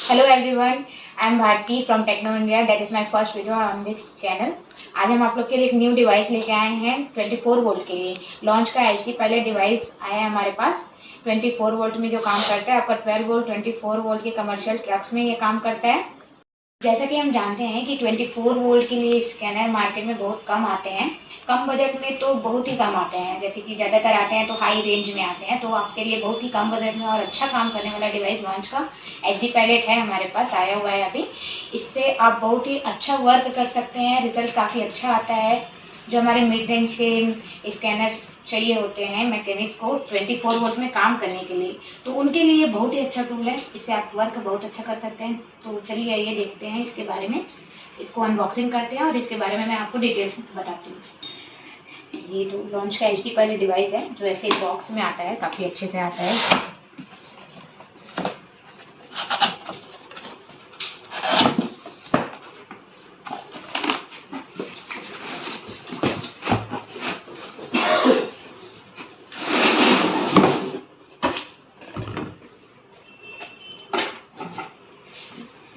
Hello everyone, I am Bharti from Techno India. That is my first video on this channel. आज हम आप लोग के लिए एक न्यू डिवाइस लेके आए हैं 24 वोल्ट के लिए। लॉन्च का एचडी पहले डिवाइस आया है हमारे पास 24 वोल्ट में जो काम करता है। आपका 12 वोल्ट 24 वोल्ट के कमर्शियल ट्रक्स में ये काम करता है। जैसा कि हम जानते हैं कि 24 वोल्ट के लिए स्कैनर मार्केट में बहुत कम आते हैं। कम बजट में तो बहुत ही कम आते हैं, जैसे कि ज़्यादातर आते हैं तो हाई रेंज में आते हैं। तो आपके लिए बहुत ही कम बजट में और अच्छा काम करने वाला डिवाइस लॉन्च का एचडी पैलेट है हमारे पास आया हुआ है अभी। इससे आप बहुत ही अच्छा वर्क कर सकते हैं, रिजल्ट काफ़ी अच्छा आता है। जो हमारे मिड रेंज के स्कैनर्स चाहिए होते हैं मैकेनिक्स को 24 वोल्ट में काम करने के लिए, तो उनके लिए बहुत ही अच्छा टूल है। इससे आप वर्क बहुत अच्छा कर सकते हैं। तो चलिए आइए देखते हैं इसके बारे में, इसको अनबॉक्सिंग करते हैं और इसके बारे में मैं आपको डिटेल्स बताती हूँ। ये तो लॉन्च का एचडी पहले डिवाइस है जो ऐसे बॉक्स में आता है, काफ़ी अच्छे से आता है।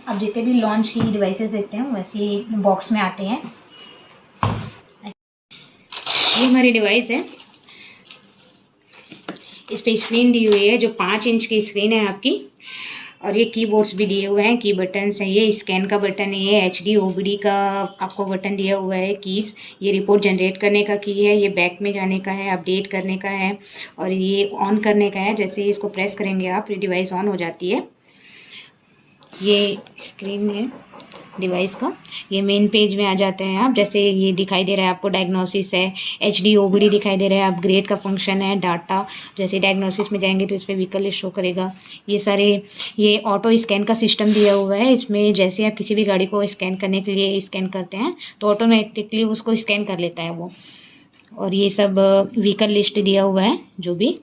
अब जितने भी लॉन्च की डिवाइसेस देखते हैं वैसे ही बॉक्स में आते हैं। ये हमारी डिवाइस है, इस पर स्क्रीन दी हुई है जो 5 इंच की स्क्रीन है आपकी, और ये कीबोर्ड्स भी दिए हुए हैं, की बटन्स हैं। ये स्कैन का बटन है, ये एचडी ओबीडी का आपको बटन दिया हुआ है, कीज़। ये रिपोर्ट जनरेट करने का की है, ये बैक में जाने का है, अपडेट करने का है, और ये ऑन करने का है। जैसे इसको प्रेस करेंगे आप, ये डिवाइस ऑन हो जाती है। ये स्क्रीन है डिवाइस का। ये मेन पेज में आ जाते हैं आप, जैसे ये दिखाई दे रहा है आपको डायग्नोसिस है, एचडी ओबीडी दिखाई दे रहा है, अपग्रेड का फंक्शन है, डाटा। जैसे डायग्नोसिस में जाएंगे तो इस पर व्हीकल लिस्ट शो करेगा। ये सारे ये ऑटो स्कैन का सिस्टम दिया हुआ है। इसमें जैसे आप किसी भी गाड़ी को स्कैन करने के लिए स्कैन करते हैं तो ऑटोमेटिकली उसको स्कैन कर लेता है वो। और ये सब व्हीकल लिस्ट दिया हुआ है, जो भी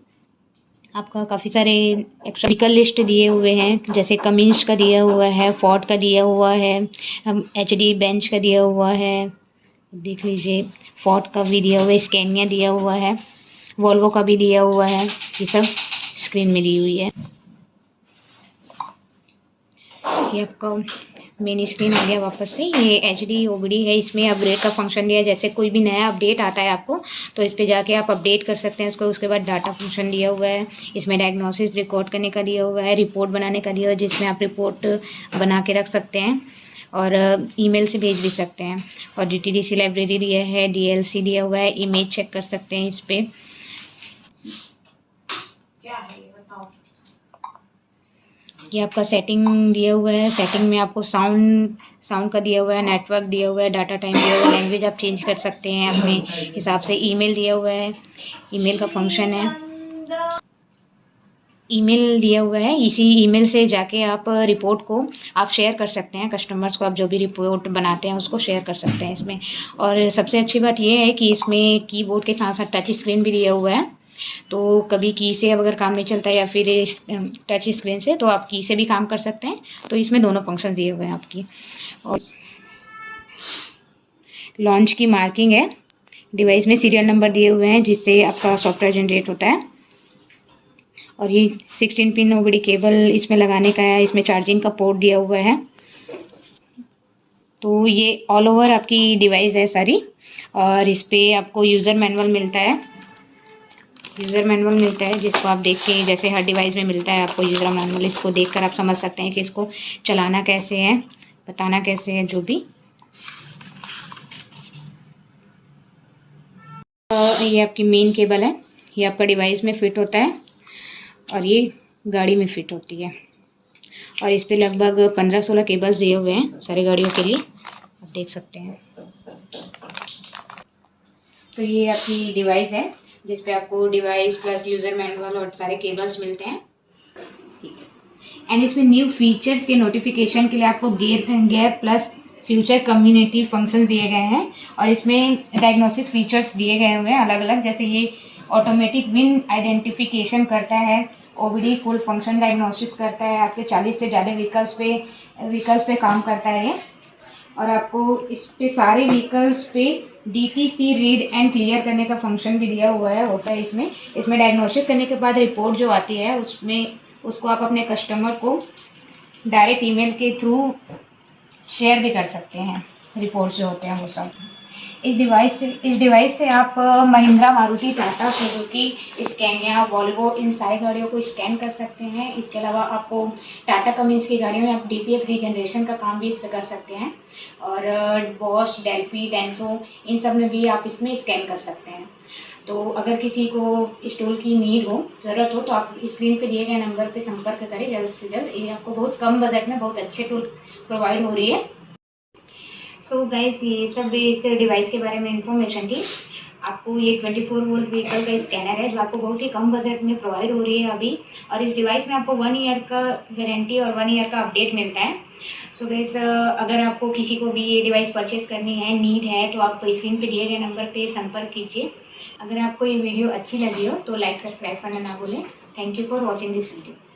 आपका काफ़ी सारे एक्स्ट्रा व्हीकल लिस्ट दिए हुए हैं, जैसे कमिंस का दिया हुआ है, फोर्ड का दिया हुआ है, एचडी बेंच का दिया हुआ है, देख लीजिए, फोर्ड का भी दिया हुआ है, स्कैनिया दिया हुआ है, वोल्वो का भी दिया हुआ है। ये सब स्क्रीन में दी हुई है। ये आपका मेन स्क्रीन आ गया वापस से। ये एचडी ओबीडी है, इसमें अपग्रेड का फंक्शन दिया है। जैसे कोई भी नया अपडेट आता है आपको तो इस पे जाके आप अपडेट कर सकते हैं उसको। उसके बाद डाटा फंक्शन दिया हुआ है, इसमें डायग्नोसिस रिकॉर्ड करने का दिया हुआ है, रिपोर्ट बनाने का दिया हुआ है, जिसमें आप रिपोर्ट बना के रख सकते हैं और ईमेल से भेज भी सकते हैं। और डीटीडीसी लाइब्रेरी दिया है, डीएलसी दिया हुआ है, इमेज चेक कर सकते हैं इस पर। क्या है ये बताओ। ये आपका सेटिंग दिया हुआ है, सेटिंग में आपको साउंड का दिया हुआ है, नेटवर्क दिया हुआ है, डाटा टाइम दिया हुआ है, लैंग्वेज आप चेंज कर सकते हैं अपने हिसाब से। ईमेल दिया हुआ है, ईमेल का फंक्शन है, ईमेल दिया हुआ है। इसी ईमेल से जाके आप रिपोर्ट को आप शेयर कर सकते हैं, कस्टमर्स को आप जो भी रिपोर्ट बनाते हैं उसको शेयर कर सकते हैं इसमें। और सबसे अच्छी बात यह है कि इसमें कीबोर्ड के साथ साथ टच स्क्रीन भी दिया हुआ है। तो कभी की से अगर काम नहीं चलता या फिर टच स्क्रीन से, तो आप की से भी काम कर सकते हैं। तो इसमें दोनों फंक्शन दिए हुए हैं आपकी। और लॉन्च की मार्किंग है, डिवाइस में सीरियल नंबर दिए हुए हैं जिससे आपका सॉफ्टवेयर जनरेट होता है। और ये 16 पिन ओबीडी केबल इसमें लगाने का है, इसमें चार्जिंग का पोर्ट दिया हुआ है। तो ये ऑल ओवर आपकी डिवाइस है सारी। और इस पर आपको यूज़र मैनुअल मिलता है, जिसको आप देख के, जैसे हर डिवाइस में मिलता है आपको यूज़र मैनुअल, इसको देखकर आप समझ सकते हैं कि इसको चलाना कैसे है, बताना कैसे है, जो भी। ये आपकी मेन केबल है, ये आपका डिवाइस में फिट होता है और ये गाड़ी में फिट होती है। और इस पे लगभग 15-16 केबल्स दिए हुए हैं सारी गाड़ियों के लिए, आप देख सकते हैं। तो ये आपकी डिवाइस है जिस पे आपको डिवाइस प्लस यूज़र मैनुअल और सारे केबल्स मिलते हैं, ठीक है। एंड इसमें न्यू फीचर्स के नोटिफिकेशन के लिए आपको gap plus future community function दिए गए हैं। और इसमें डायग्नोसिस फीचर्स दिए गए हुए हैं अलग अलग, जैसे ये ऑटोमेटिक विन आइडेंटिफिकेशन करता है, ओबीडी फुल फंक्शन डायग्नोसिस करता है, आपके 40 से ज़्यादा व्हीकल्स पे काम करता है ये। और आपको इस पे सारे व्हीकल्स पे डीटीसी रीड एंड क्लियर करने का फंक्शन भी दिया हुआ है, होता है इसमें डायग्नोसिस करने के बाद रिपोर्ट जो आती है उसमें उसको आप अपने कस्टमर को डायरेक्ट ईमेल के थ्रू शेयर भी कर सकते हैं, रिपोर्ट्स जो होते हैं वो सब। इस डिवाइस से आप Mahindra, Maruti, Tata, Suzuki, Scania, Volvo इन सारी गाड़ियों को स्कैन कर सकते हैं। इसके अलावा आपको टाटा कमिंस की गाड़ियों में आप डीपीएफ रीजनरेशन का काम भी इस पर कर सकते हैं, और बॉश, डेल्फी, डेंसो इन सब में भी आप इसमें स्कैन कर सकते हैं। तो अगर किसी को इस टूल की नीड हो, ज़रूरत हो, तो आप स्क्रीन पे दिए गए नंबर पे संपर्क करें जल्द से जल्द। ये आपको बहुत कम बजट में बहुत अच्छे टूल प्रोवाइड हो रही है। सो गाइस, ये सब इस डिवाइस के बारे में इंफॉर्मेशन थी। आपको ये 24 वोल्ट व्हीकल का स्कैनर है जो आपको बहुत ही कम बजट में प्रोवाइड हो रही है अभी, और इस डिवाइस में आपको 1 ईयर का वारंटी और 1 ईयर का अपडेट मिलता है। सो गाइस, अगर आपको किसी को भी ये डिवाइस परचेज करनी है, नीड है, तो आप स्क्रीन पे दिए गए नंबर पे संपर्क कीजिए। अगर आपको ये वीडियो अच्छी लगी हो तो लाइक सब्सक्राइब करना ना भूलें। Thank you for watching this video.